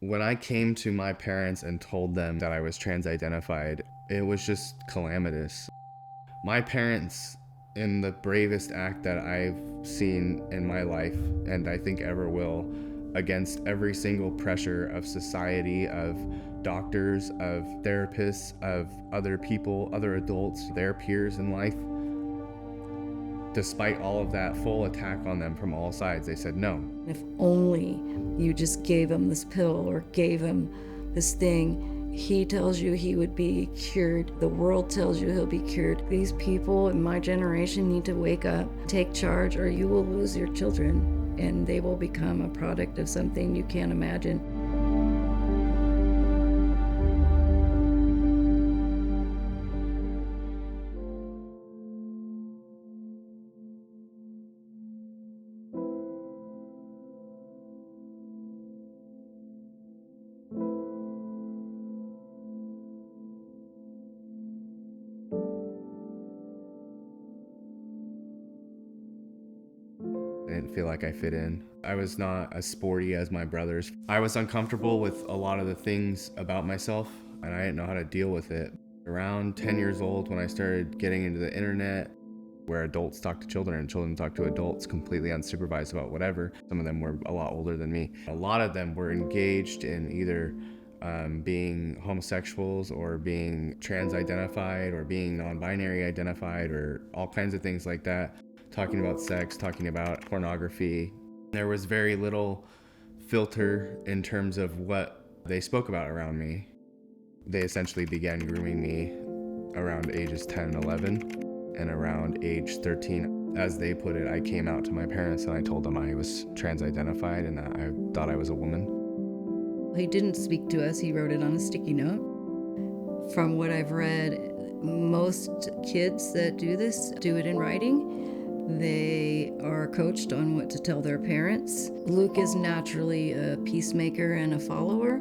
When I came to my parents and told them that I was trans-identified, it was just calamitous. My parents, in the bravest act that I've seen in my life, and I think ever will, against every single pressure of society, of doctors, of therapists, of other people, other adults, their peers in life, despite all of that full attack on them from all sides, they said no. If only you just gave him this pill or gave him this thing, he tells you he would be cured. The world tells you he'll be cured. These people in my generation need to wake up, take charge, or you will lose your children, and they will become a product of something you can't imagine. I didn't feel like I fit in. I was not as sporty as my brothers. I was uncomfortable with a lot of the things about myself, and I didn't know how to deal with it. Around 10 years old, when I started getting into the internet, where adults talk to children and children talk to adults completely unsupervised about whatever. Some of them were a lot older than me. A lot of them were engaged in either being homosexuals or being trans-identified or being non-binary identified or all kinds of things like that. Talking about sex, talking about pornography. There was very little filter in terms of what they spoke about around me. They essentially began grooming me around ages 10 and 11. And around age 13, as they put it, I came out to my parents and I told them I was trans-identified and that I thought I was a woman. He didn't speak to us, he wrote it on a sticky note. From what I've read, most kids that do this do it in writing. They are coached on what to tell their parents. Luke is naturally a peacemaker and a follower.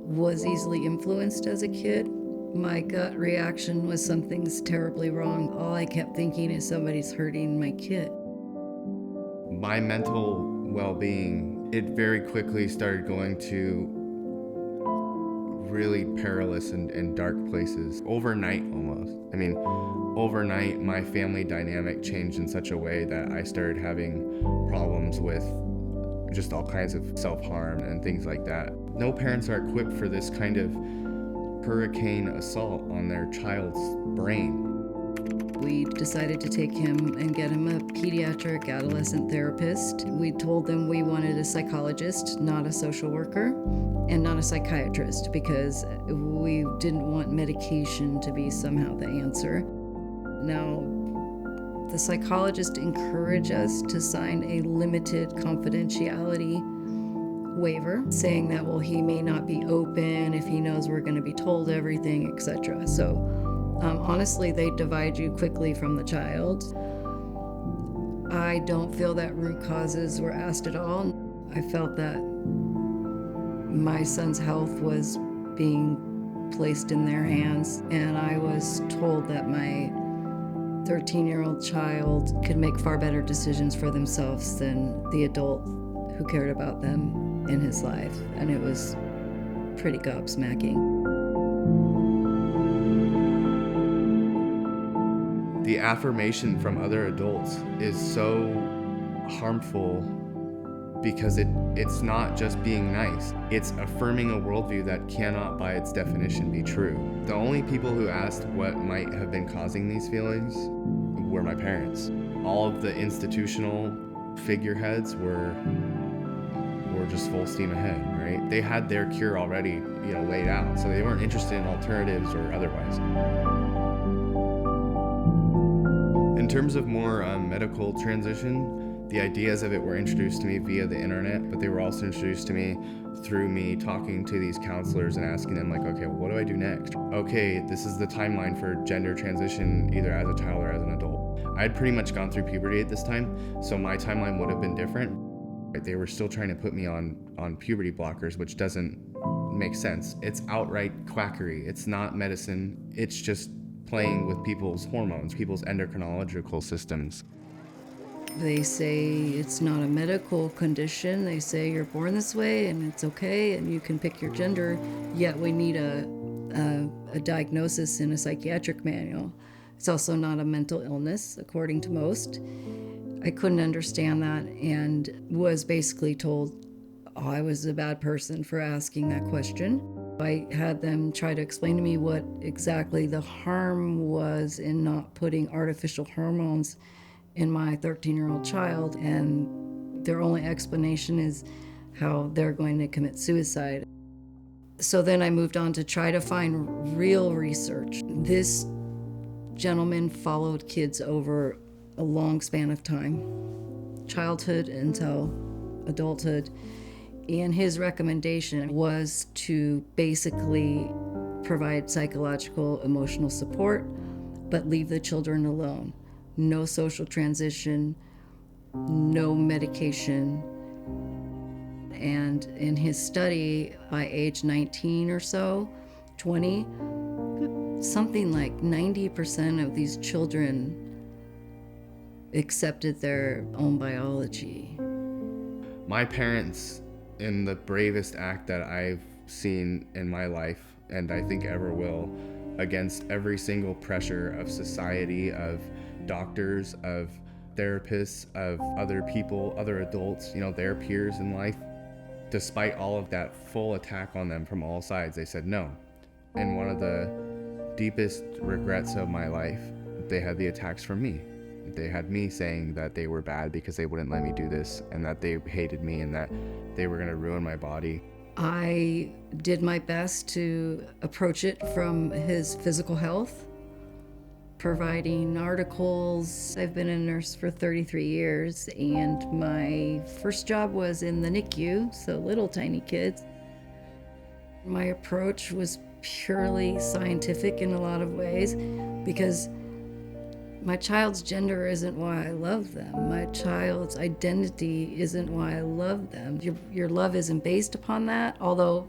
Was easily influenced as a kid. My gut reaction was something's terribly wrong. All I kept thinking is somebody's hurting my kid. My mental well-being, it very quickly started going to really perilous and dark places. Overnight almost. I mean, overnight my family dynamic changed in such a way that I started having problems with just all kinds of self-harm and things like that. No parents are equipped for this kind of hurricane assault on their child's brain. We decided to take him and get him a pediatric adolescent therapist. We told them we wanted a psychologist, not a social worker, and not a psychiatrist, because we didn't want medication to be somehow the answer. Now, the psychologist encouraged us to sign a limited confidentiality waiver, saying that, well, he may not be open if he knows we're going to be told everything, etc. So honestly, they divide you quickly from the child. I don't feel that root causes were asked at all. I felt that my son's health was being placed in their hands, and I was told that my 13-year-old child could make far better decisions for themselves than the adult who cared about them in his life, and it was pretty gobsmacking. The affirmation from other adults is so harmful because it's not just being nice. It's affirming a worldview that cannot by its definition be true. The only people who asked what might have been causing these feelings were my parents. All of the institutional figureheads were just full steam ahead, right? They had their cure already, laid out, so they weren't interested in alternatives or otherwise. In terms of more medical transition, the ideas of it were introduced to me via the internet, but they were also introduced to me through me talking to these counselors and asking them, like, okay, well, what do I do next? Okay, this is the timeline for gender transition, either as a child or as an adult. I had pretty much gone through puberty at this time, so my timeline would have been different. They were still trying to put me on puberty blockers, which doesn't make sense. It's outright quackery. It's not medicine. It's just playing with people's hormones, people's endocrinological systems. They say it's not a medical condition. They say you're born this way and it's okay and you can pick your gender, yet we need a diagnosis in a psychiatric manual. It's also not a mental illness, according to most. I couldn't understand that and was basically told I was a bad person for asking that question. I had them try to explain to me what exactly the harm was in not putting artificial hormones in my 13-year-old child, and their only explanation is how they're going to commit suicide. So then I moved on to try to find real research. This gentleman followed kids over a long span of time, childhood until adulthood, and his recommendation was to basically provide psychological, emotional support, but leave the children alone. No social transition, no medication. And in his study, by age 19 or so, 20, something like 90% of these children accepted their own biology. My parents, in the bravest act that I've seen in my life, and I think ever will, against every single pressure of society, of doctors, of therapists, of other people, other adults, their peers in life, despite all of that full attack on them from all sides, they said no. And one of the deepest regrets of my life, they had the attacks from me. They had me saying that they were bad because they wouldn't let me do this, and that they hated me, and that they were going to ruin my body. I did my best to approach it from his physical health, providing articles. I've been a nurse for 33 years, and my first job was in the NICU, so little tiny kids. My approach was purely scientific in a lot of ways, because my child's gender isn't why I love them. My child's identity isn't why I love them. Your love isn't based upon that, although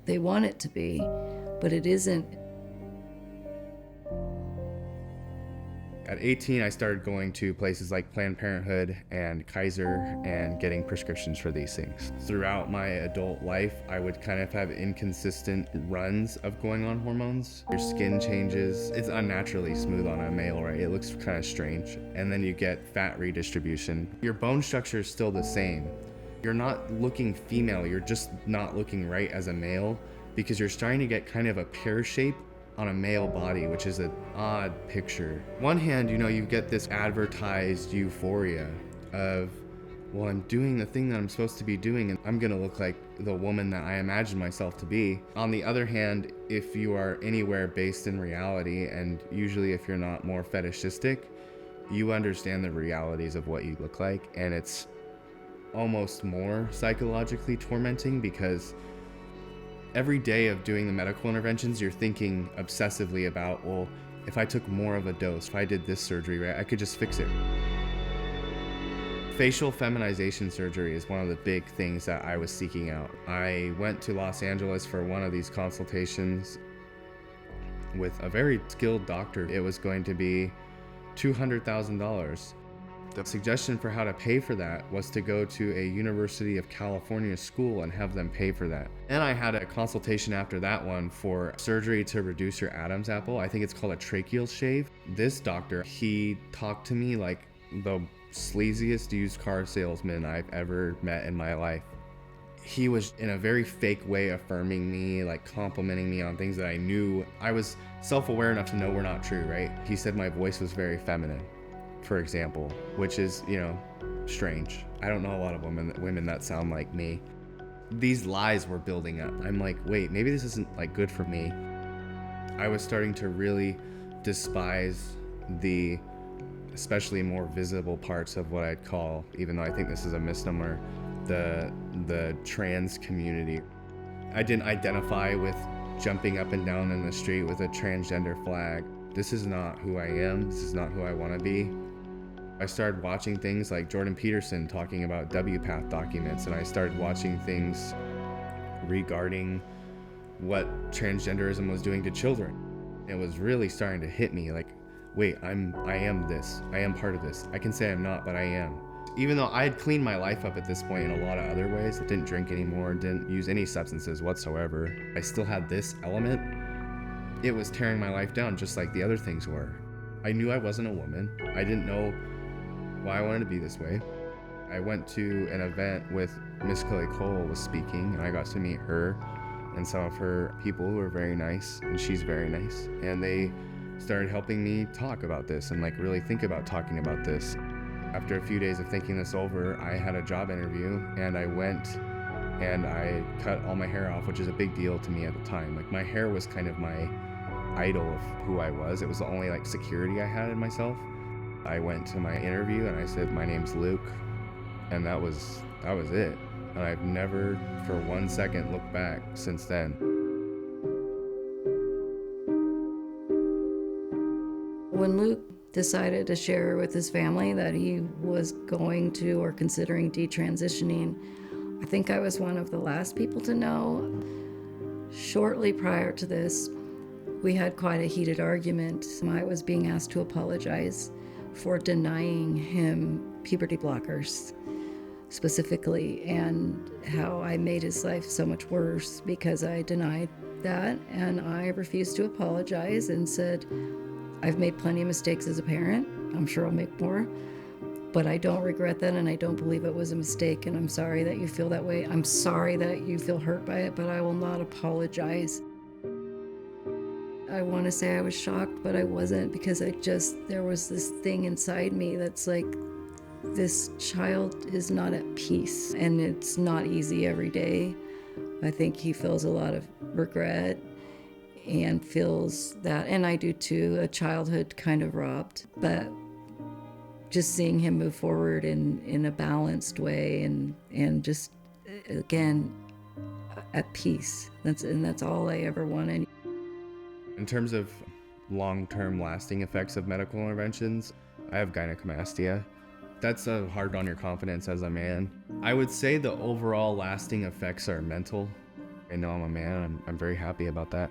they want it to be, but it isn't. At 18, I started going to places like Planned Parenthood and Kaiser and getting prescriptions for these things. Throughout my adult life, I would kind of have inconsistent runs of going on hormones. Your skin changes. It's unnaturally smooth on a male, right? It looks kind of strange. And then you get fat redistribution. Your bone structure is still the same. You're not looking female. You're just not looking right as a male because you're starting to get kind of a pear shape on a male body, which is an odd picture. One hand, you get this advertised euphoria of, well, I'm doing the thing that I'm supposed to be doing and I'm gonna look like the woman that I imagine myself to be. On the other hand, if you are anywhere based in reality, and usually if you're not more fetishistic, you understand the realities of what you look like, and it's almost more psychologically tormenting because every day of doing the medical interventions, you're thinking obsessively about, well, if I took more of a dose, if I did this surgery, right, I could just fix it. Facial feminization surgery is one of the big things that I was seeking out. I went to Los Angeles for one of these consultations with a very skilled doctor. It was going to be $200,000. The suggestion for how to pay for that was to go to a University of California school and have them pay for that. And I had a consultation after that one for surgery to reduce your Adam's apple. I think it's called a tracheal shave. This doctor, he talked to me like the sleaziest used car salesman I've ever met in my life. He was in a very fake way affirming me, like complimenting me on things that I knew. I was self-aware enough to know were not true, right? He said my voice was very feminine, for example, which is, strange. I don't know a lot of women that sound like me. These lies were building up. I'm like, wait, maybe this isn't like good for me. I was starting to really despise the especially more visible parts of what I'd call, even though I think this is a misnomer, the trans community. I didn't identify with jumping up and down in the street with a transgender flag. This is not who I am. This is not who I want to be. I started watching things like Jordan Peterson talking about WPATH documents, and I started watching things regarding what transgenderism was doing to children. It was really starting to hit me like, wait, I am this. I am part of this. I can say I'm not, but I am. Even though I had cleaned my life up at this point in a lot of other ways, didn't drink anymore, didn't use any substances whatsoever, I still had this element. It was tearing my life down just like the other things were. I knew I wasn't a woman. I didn't know why I wanted to be this way. I went to an event with Miss Kaylee Cole was speaking, and I got to meet her and some of her people who are very nice, and she's very nice. And they started helping me talk about this and like really think about talking about this. After a few days of thinking this over, I had a job interview, and I went and I cut all my hair off, which is a big deal to me at the time. Like, my hair was kind of my idol of who I was. It was the only like security I had in myself. I went to my interview and I said, my name's Luke, and that was it. And I've never for 1 second looked back since then. When Luke decided to share with his family that he was going to or considering detransitioning, I think I was one of the last people to know. Shortly prior to this, we had quite a heated argument. I was being asked to apologize for denying him puberty blockers specifically, and how I made his life so much worse because I denied that, and I refused to apologize and said, I've made plenty of mistakes as a parent. I'm sure I'll make more, but I don't regret that, and I don't believe it was a mistake, and I'm sorry that you feel that way. I'm sorry that you feel hurt by it, but I will not apologize. I want to say I was shocked, but I wasn't, because there was this thing inside me that's like, this child is not at peace, and it's not easy every day. I think he feels a lot of regret and feels that, and I do too, a childhood kind of robbed. But just seeing him move forward in a balanced way and just, again, at peace. That's all I ever wanted. In terms of long-term lasting effects of medical interventions, I have gynecomastia. That's hard on your confidence as a man. I would say the overall lasting effects are mental. I know I'm a man, I'm very happy about that.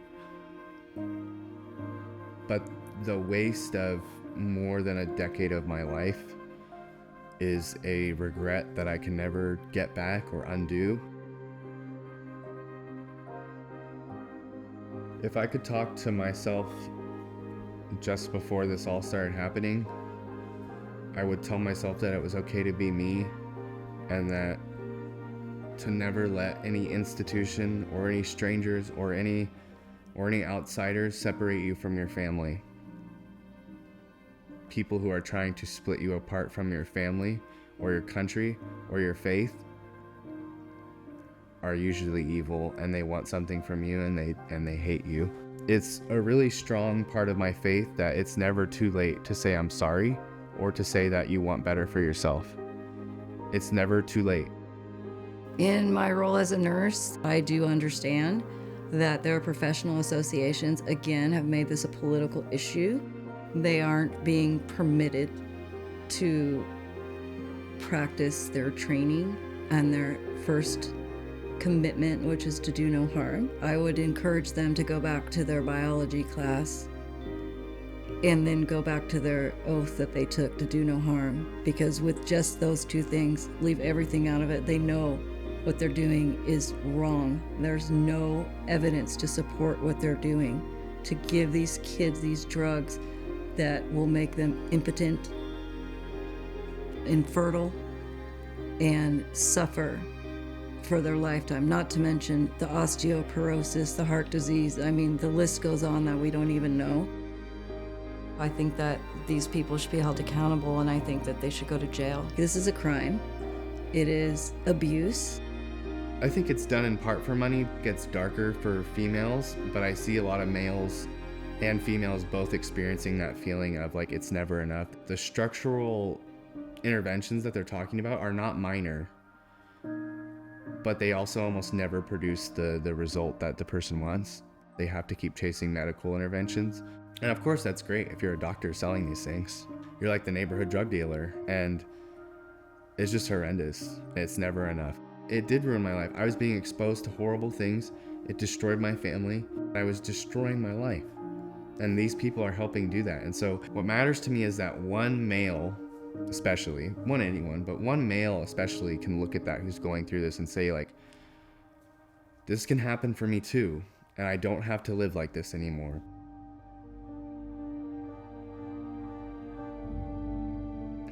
But the waste of more than a decade of my life is a regret that I can never get back or undo. If I could talk to myself just before this all started happening, I would tell myself that it was okay to be me, and that to never let any institution or any strangers or any outsiders separate you from your family. People who are trying to split you apart from your family or your country or your faith are usually evil, and they want something from you, and they hate you. It's a really strong part of my faith that it's never too late to say I'm sorry or to say that you want better for yourself. It's never too late. In my role as a nurse, I do understand that there are professional associations, again, have made this a political issue. They aren't being permitted to practice their training and their first commitment, which is to do no harm. I would encourage them to go back to their biology class and then go back to their oath that they took to do no harm, because with just those two things, leave everything out of it. They know what they're doing is wrong. There's no evidence to support what they're doing, to give these kids these drugs that will make them impotent, infertile, and suffer for their lifetime, not to mention the osteoporosis, the heart disease. I mean, the list goes on that we don't even know. I think that these people should be held accountable, and I think that they should go to jail. This is a crime. It is abuse. I think it's done in part for money. It gets darker for females, but I see a lot of males and females both experiencing that feeling of like it's never enough. The structural interventions that they're talking about are not minor, but they also almost never produce the result that the person wants. They have to keep chasing medical interventions. And of course that's great if you're a doctor selling these things. You're like the neighborhood drug dealer, and it's just horrendous. It's never enough. It did ruin my life. I was being exposed to horrible things. It destroyed my family. I was destroying my life. And these people are helping do that. And so what matters to me is that one male, especially, anyone, but one male especially can look at that who's going through this and say, like, this can happen for me too, and I don't have to live like this anymore.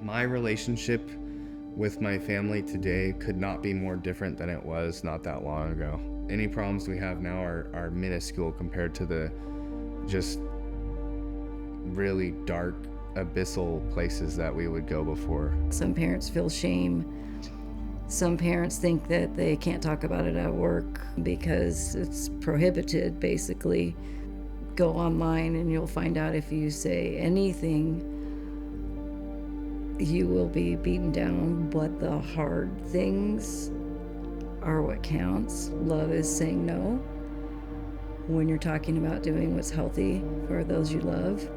My relationship with my family today could not be more different than it was not that long ago. Any problems we have now are minuscule compared to the just really dark, abyssal places that we would go before. Some parents feel shame. Some parents think that they can't talk about it at work because it's prohibited, basically. Go online and you'll find out if you say anything, you will be beaten down. But the hard things are what counts. Love is saying no when you're talking about doing what's healthy for those you love.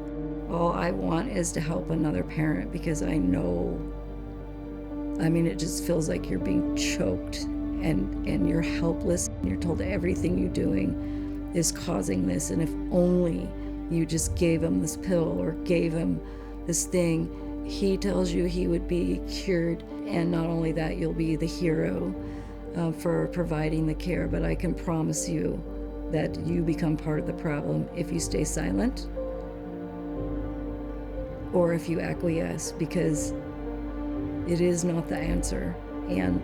All I want is to help another parent, because I know, it just feels like you're being choked and you're helpless. And you're told everything you're doing is causing this, and if only you just gave him this pill or gave him this thing, he tells you he would be cured. And not only that, you'll be the hero for providing the care, but I can promise you that you become part of the problem if you stay silent or if you acquiesce, because it is not the answer, and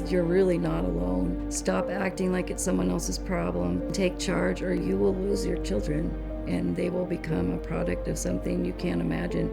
you're really not alone. Stop acting like it's someone else's problem. Take charge, or you will lose your children, and they will become a product of something you can't imagine.